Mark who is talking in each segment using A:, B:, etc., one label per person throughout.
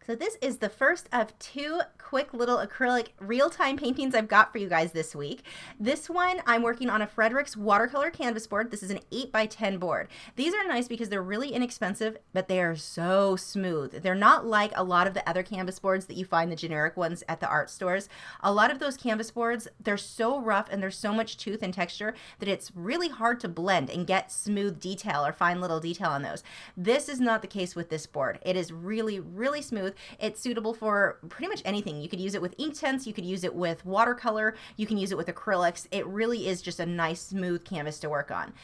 A: So this is the first of two quick little acrylic real-time paintings I've got for you guys this week. This one, I'm working on a Fredrix watercolor canvas board. This is an 8x10 board. These are nice because they're really inexpensive, but they are so smooth. They're not like a lot of the other canvas boards that you find, the generic ones at the art stores. A lot of those canvas boards, they're so rough and there's so much tooth and texture that it's really hard to blend and get smooth detail or fine little detail on those. This is not the case with this board. It is really, really smooth. It's suitable for pretty much anything. You could use it with ink tints, you could use it with watercolor, you can use it with acrylics. It really is just a nice smooth canvas to work on.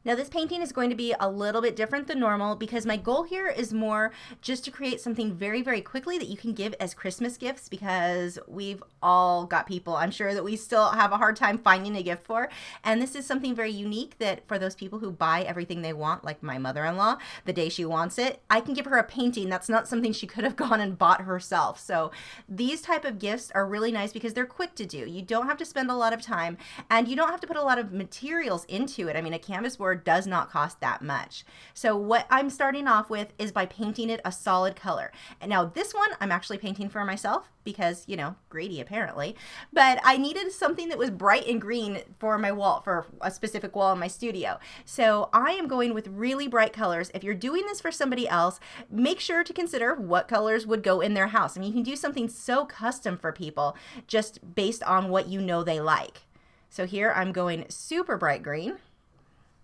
A: Now this painting is going to be a little bit different than normal because my goal here is more just to create something very, very quickly that you can give as Christmas gifts, because we've all got people I'm sure that we still have a hard time finding a gift for. And this is something very unique that for those people who buy everything they want, like my mother-in-law, the day she wants it, I can give her a painting. That's not something she could have gone and bought herself. So these type of gifts are really nice because they're quick to do. You don't have to spend a lot of time and you don't have to put a lot of materials into it. I mean, a canvas board does not cost that much. So what I'm starting off with is by painting it a solid color. And now this one I'm actually painting for myself because, you know, greedy apparently, but I needed something that was bright and green for my wall, for a specific wall in my studio. So I am going with really bright colors. If you're doing this for somebody else, make sure to consider what colors would go in their house. I mean, you can do something so custom for people just based on what you know they like. So here I'm going super bright green.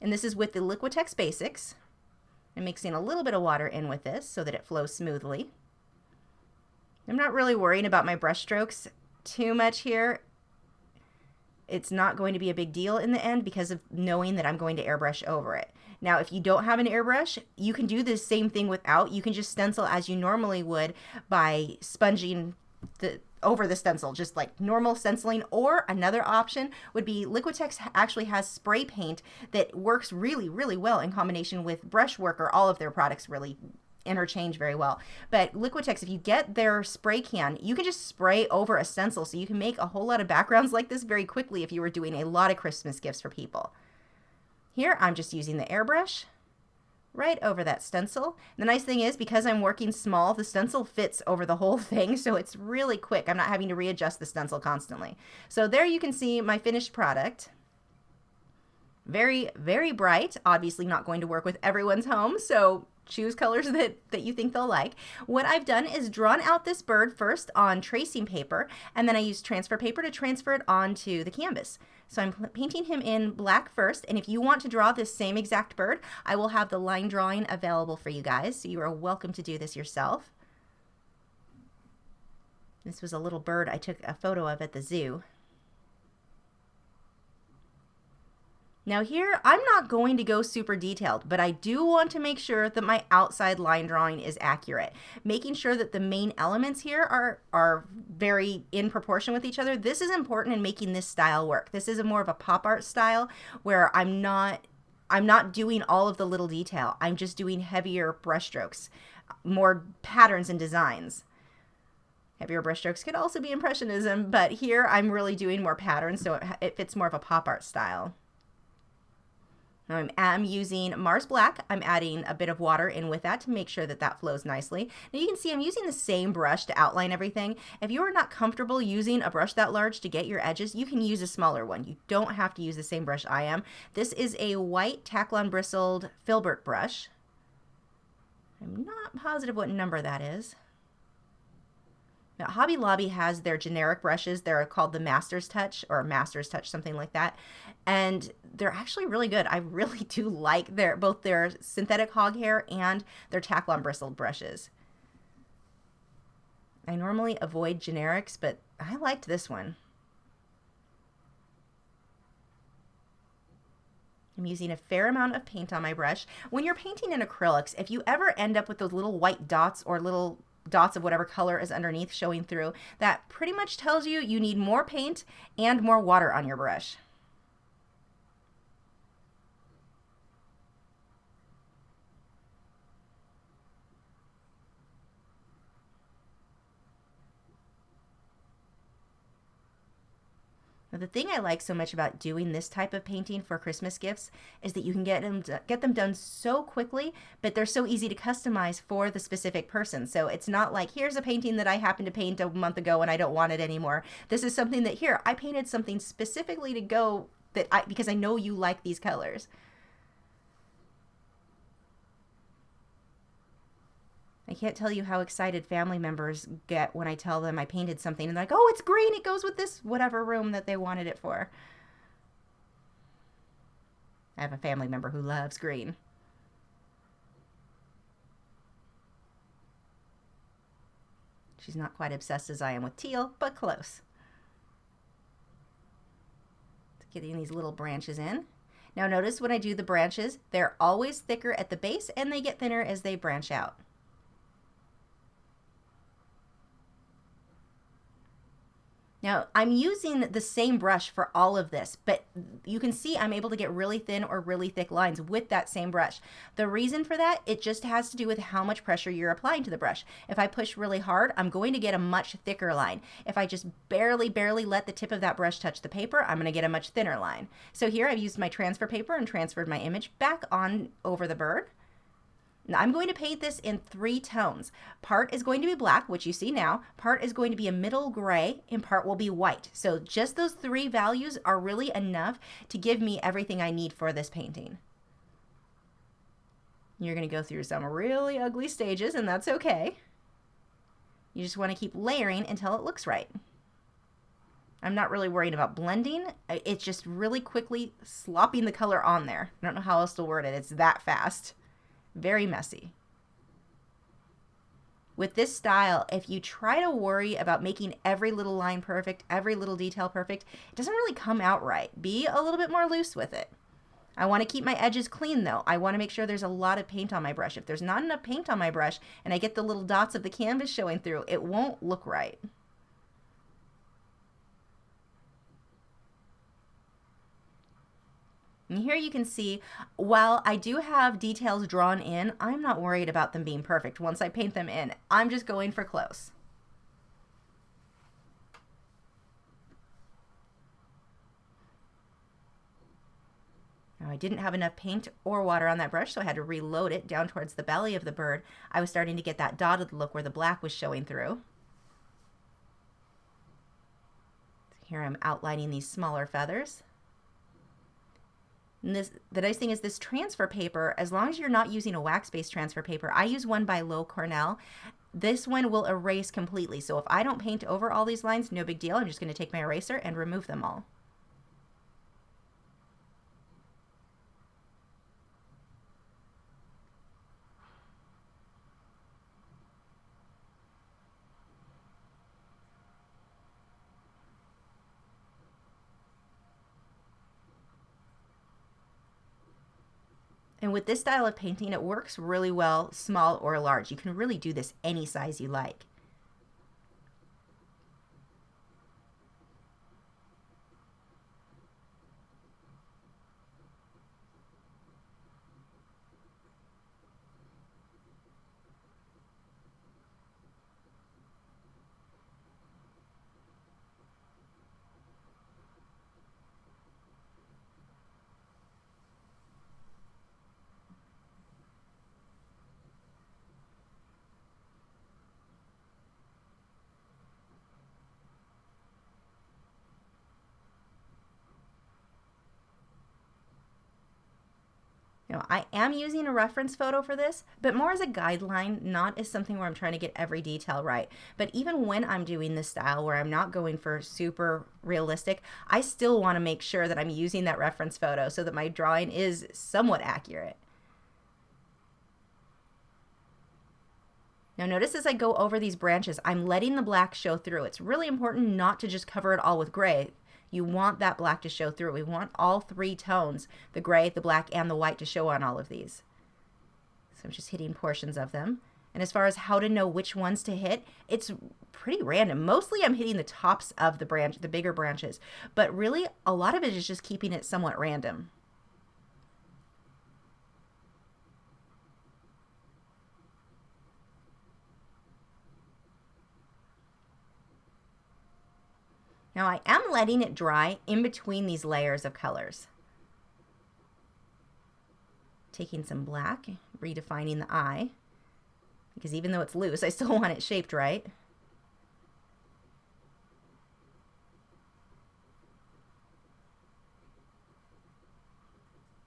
A: And this is with the Liquitex Basics. I'm mixing a little bit of water in with this so that it flows smoothly. I'm not really worrying about my brush strokes too much here. It's not going to be a big deal in the end because of knowing that I'm going to airbrush over it. Now, if you don't have an airbrush, you can do the same thing without. You can just stencil as you normally would by sponging over the stencil, just like normal stenciling. Or another option would be Liquitex actually has spray paint that works really, really well in combination with brushwork, or all of their products really interchange very well. But Liquitex, if you get their spray can, you can just spray over a stencil, so you can make a whole lot of backgrounds like this very quickly if you were doing a lot of Christmas gifts for people. Here I'm just using the airbrush right over that stencil. The nice thing is, because I'm working small, the stencil fits over the whole thing, so it's really quick. I'm not having to readjust the stencil constantly. So there you can see my finished product. Very, very bright. Obviously not going to work with everyone's home, so choose colors that you think they'll like. What I've done is drawn out this bird first on tracing paper, and then I used transfer paper to transfer it onto the canvas. So I'm painting him in black first, and if you want to draw this same exact bird, I will have the line drawing available for you guys, so you are welcome to do this yourself. This was a little bird I took a photo of at the zoo. Now here, I'm not going to go super detailed, but I do want to make sure that my outside line drawing is accurate. Making sure that the main elements here are very in proportion with each other. This is important in making this style work. This is more of a pop art style where I'm not doing all of the little detail. I'm just doing heavier brush strokes, more patterns and designs. Heavier brush strokes could also be impressionism, but here I'm really doing more patterns, so it fits more of a pop art style. I'm using Mars Black. I'm adding a bit of water in with that to make sure that that flows nicely. Now you can see I'm using the same brush to outline everything. If you are not comfortable using a brush that large to get your edges, you can use a smaller one. You don't have to use the same brush I am. This is a white Taklon bristled filbert brush. I'm not positive what number that is. Now, Hobby Lobby has their generic brushes. They're called the Master's Touch, or Master's Touch, something like that. And they're actually really good. I really do like both their synthetic hog hair and their Taklon bristled brushes. I normally avoid generics, but I liked this one. I'm using a fair amount of paint on my brush. When you're painting in acrylics, if you ever end up with those little white dots or little dots of whatever color is underneath showing through, that pretty much tells you you need more paint and more water on your brush. Now, the thing I like so much about doing this type of painting for Christmas gifts is that you can get them done so quickly, but they're so easy to customize for the specific person. So it's not like, here's a painting that I happened to paint a month ago and I don't want it anymore. This is something that, here, I painted something specifically to go because I know you like these colors. I can't tell you how excited family members get when I tell them I painted something and they're like, oh, it's green, it goes with this whatever room that they wanted it for. I have a family member who loves green. She's not quite obsessed as I am with teal, but close. Getting these little branches in. Now notice when I do the branches, they're always thicker at the base and they get thinner as they branch out. Now, I'm using the same brush for all of this, but you can see I'm able to get really thin or really thick lines with that same brush. The reason for that, it just has to do with how much pressure you're applying to the brush. If I push really hard, I'm going to get a much thicker line. If I just barely let the tip of that brush touch the paper, I'm going to get a much thinner line. So here I've used my transfer paper and transferred my image back on over the bird. Now I'm going to paint this in 3 tones. Part is going to be black, which you see now. Part is going to be a middle gray, and part will be white. So just those 3 values are really enough to give me everything I need for this painting. You're going to go through some really ugly stages, and that's okay. You just want to keep layering until it looks right. I'm not really worried about blending. It's just really quickly slopping the color on there. I don't know how else to word it. It's that fast. Very messy. With this style, if you try to worry about making every little line perfect, every little detail perfect, it doesn't really come out right. Be a little bit more loose with it. I want to keep my edges clean though. I want to make sure there's a lot of paint on my brush. If there's not enough paint on my brush and I get the little dots of the canvas showing through, it won't look right. And here you can see, while I do have details drawn in, I'm not worried about them being perfect. Once I paint them in, I'm just going for close. Now I didn't have enough paint or water on that brush, so I had to reload it down towards the belly of the bird. I was starting to get that dotted look where the black was showing through. So here I'm outlining these smaller feathers. And the nice thing is this transfer paper, as long as you're not using a wax-based transfer paper, I use one by Low Cornell. This one will erase completely. So if I don't paint over all these lines, no big deal. I'm just going to take my eraser and remove them all. And with this style of painting, it works really well, small or large. You can really do this any size you like. Now, I am using a reference photo for this, but more as a guideline, not as something where I'm trying to get every detail right. But even when I'm doing this style where I'm not going for super realistic, I still want to make sure that I'm using that reference photo so that my drawing is somewhat accurate. Now notice as I go over these branches, I'm letting the black show through. It's really important not to just cover it all with gray. You want that black to show through. We want all 3 tones, the gray, the black, and the white, to show on all of these. So I'm just hitting portions of them. And as far as how to know which ones to hit, it's pretty random. Mostly I'm hitting the tops of the branch, the bigger branches, but really a lot of it is just keeping it somewhat random. Now I am letting it dry in between these layers of colors. Taking some black, redefining the eye, because even though it's loose, I still want it shaped right.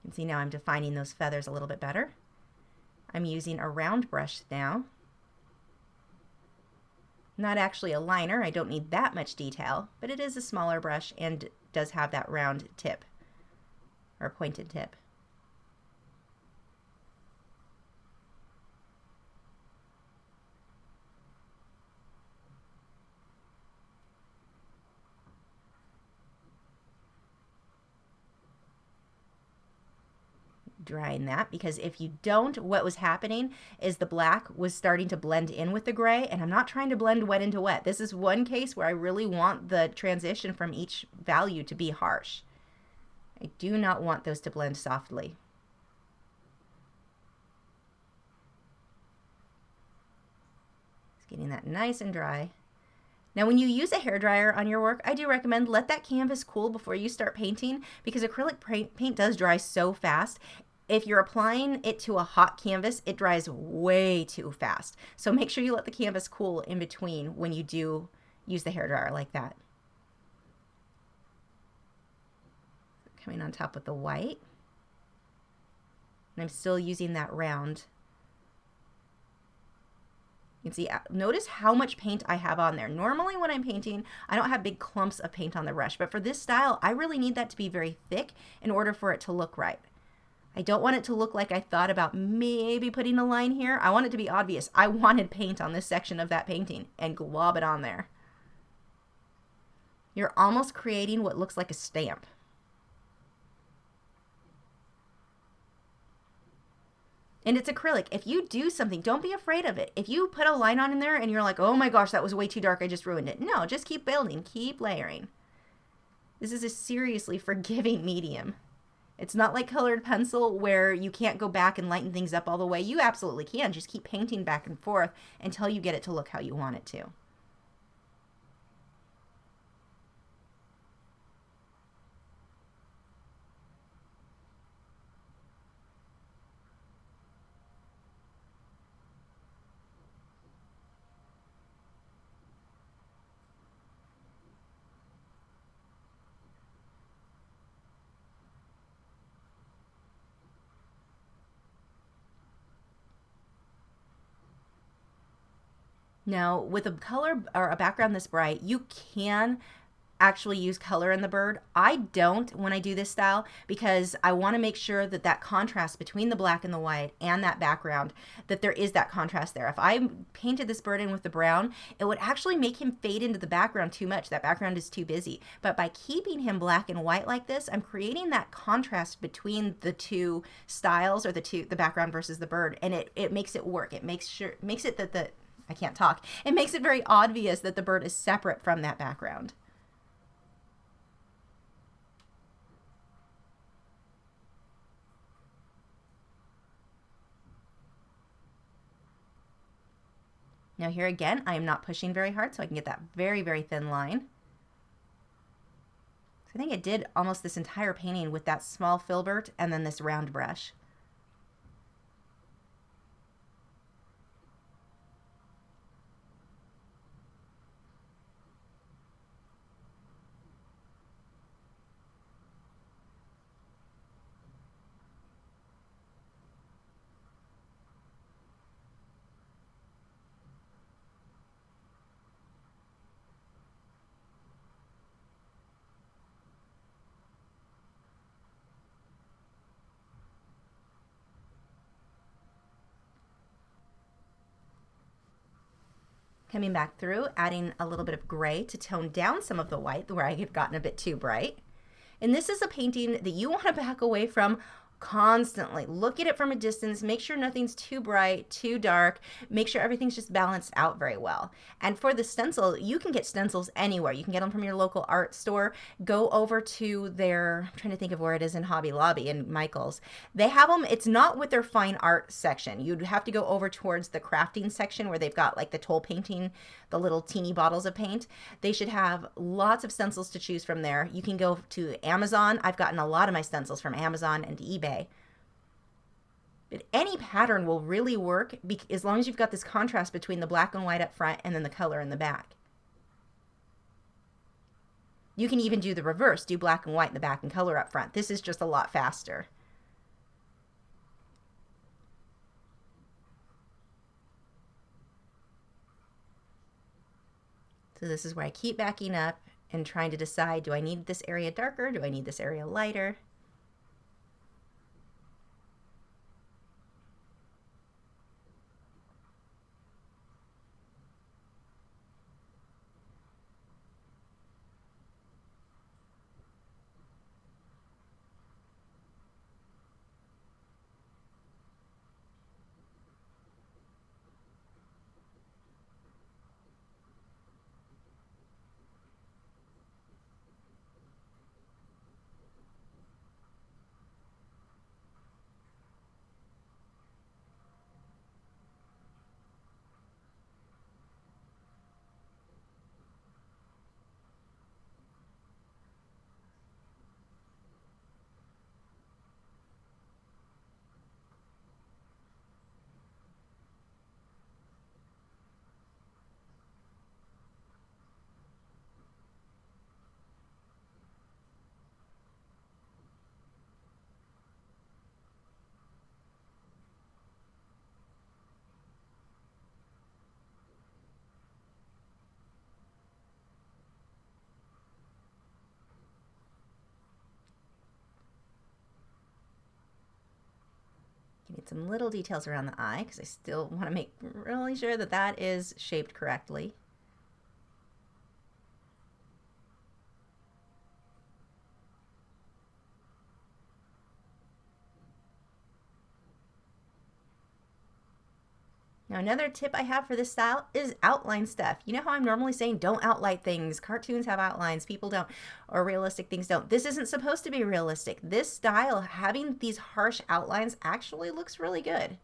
A: You can see now I'm defining those feathers a little bit better. I'm using a round brush now. Not actually a liner, I don't need that much detail, but it is a smaller brush and does have that round tip or pointed tip. Drying that, because if you don't, what was happening is the black was starting to blend in with the gray, and I'm not trying to blend wet into wet. This is one case where I really want the transition from each value to be harsh. I do not want those to blend softly. Just getting that nice and dry. Now when you use a hairdryer on your work, I do recommend let that canvas cool before you start painting, because acrylic paint does dry so fast. If you're applying it to a hot canvas, it dries way too fast. So make sure you let the canvas cool in between when you do use the hairdryer like that. Coming on top with the white. And I'm still using that round. You can see, notice how much paint I have on there. Normally when I'm painting, I don't have big clumps of paint on the brush, but for this style, I really need that to be very thick in order for it to look right. I don't want it to look like I thought about maybe putting a line here. I want it to be obvious. I wanted paint on this section of that painting and glob it on there. You're almost creating what looks like a stamp. And it's acrylic. If you do something, don't be afraid of it. If you put a line on in there and you're like, oh my gosh, that was way too dark, I just ruined it. No, just keep building, keep layering. This is a seriously forgiving medium. It's not like colored pencil where you can't go back and lighten things up all the way. You absolutely can. Just keep painting back and forth until you get it to look how you want it to. Now, with a color or a background this bright, you can actually use color in the bird. I don't when I do this style, because I want to make sure that that contrast between the black and the white and that background, that there is that contrast there. If I painted this bird in with the brown, it would actually make him fade into the background too much. That background is too busy. But by keeping him black and white like this, I'm creating that contrast between the two styles, or the background versus the bird, and it makes it work. It makes it that I can't talk. It makes it very obvious that the bird is separate from that background. Now here again, I am not pushing very hard, so I can get that very, very thin line. So I think I did almost this entire painting with that small filbert and then this round brush. Coming back through, adding a little bit of gray to tone down some of the white where I had gotten a bit too bright. And this is a painting that you want to back away from Constantly look at it from a distance, make sure nothing's too bright, too dark, make sure everything's just balanced out very well. And for the stencil, you can get stencils anywhere. You can get them from your local art store. Go over to their, I'm trying to think of where it is in Hobby Lobby and Michael's. They have them, it's not with their fine art section. You'd have to go over towards the crafting section where they've got like the toll painting, the little teeny bottles of paint. They should have lots of stencils to choose from there. You can go to Amazon. I've gotten a lot of my stencils from Amazon and eBay. But any pattern will really work as long as you've got this contrast between the black and white up front and then the color in the back. You can even do the reverse, do black and white in the back and color up front. This is just a lot faster. So this is where I keep backing up and trying to decide, do I need this area darker? Do I need this area lighter? You need some little details around the eye because I still want to make really sure that that is shaped correctly. Now, another tip I have for this style is outline stuff. You know how I'm normally saying don't outline things. Cartoons have outlines, people don't, or realistic things don't. This isn't supposed to be realistic. This style, having these harsh outlines, actually looks really good.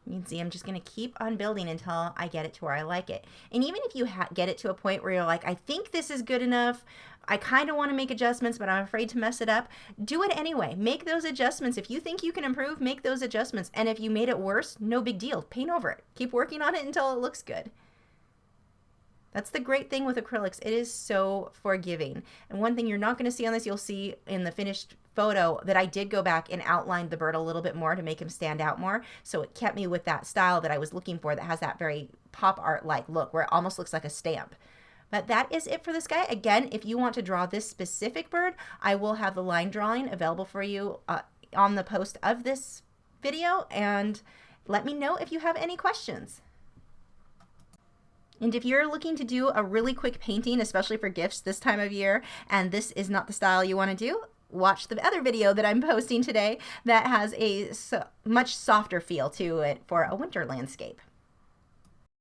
A: You can see I'm just going to keep on building until I get it to where I like it. And even if you get it to a point where you're like, I think this is good enough, I kind of want to make adjustments, but I'm afraid to mess it up, do it anyway. Make those adjustments. If you think you can improve, make those adjustments. And if you made it worse, no big deal. Paint over it. Keep working on it until it looks good. That's the great thing with acrylics. It is so forgiving. And one thing you're not going to see on this, you'll see in the finished photo that I did go back and outlined the bird a little bit more to make him stand out more. So it kept me with that style that I was looking for that has that very pop art-like look where it almost looks like a stamp. But that is it for this guy. Again, if you want to draw this specific bird, I will have the line drawing available for you on the post of this video. And let me know if you have any questions. And if you're looking to do a really quick painting, especially for gifts this time of year, and this is not the style you want to do, watch the other video that I'm posting today that has a much softer feel to it for a winter landscape.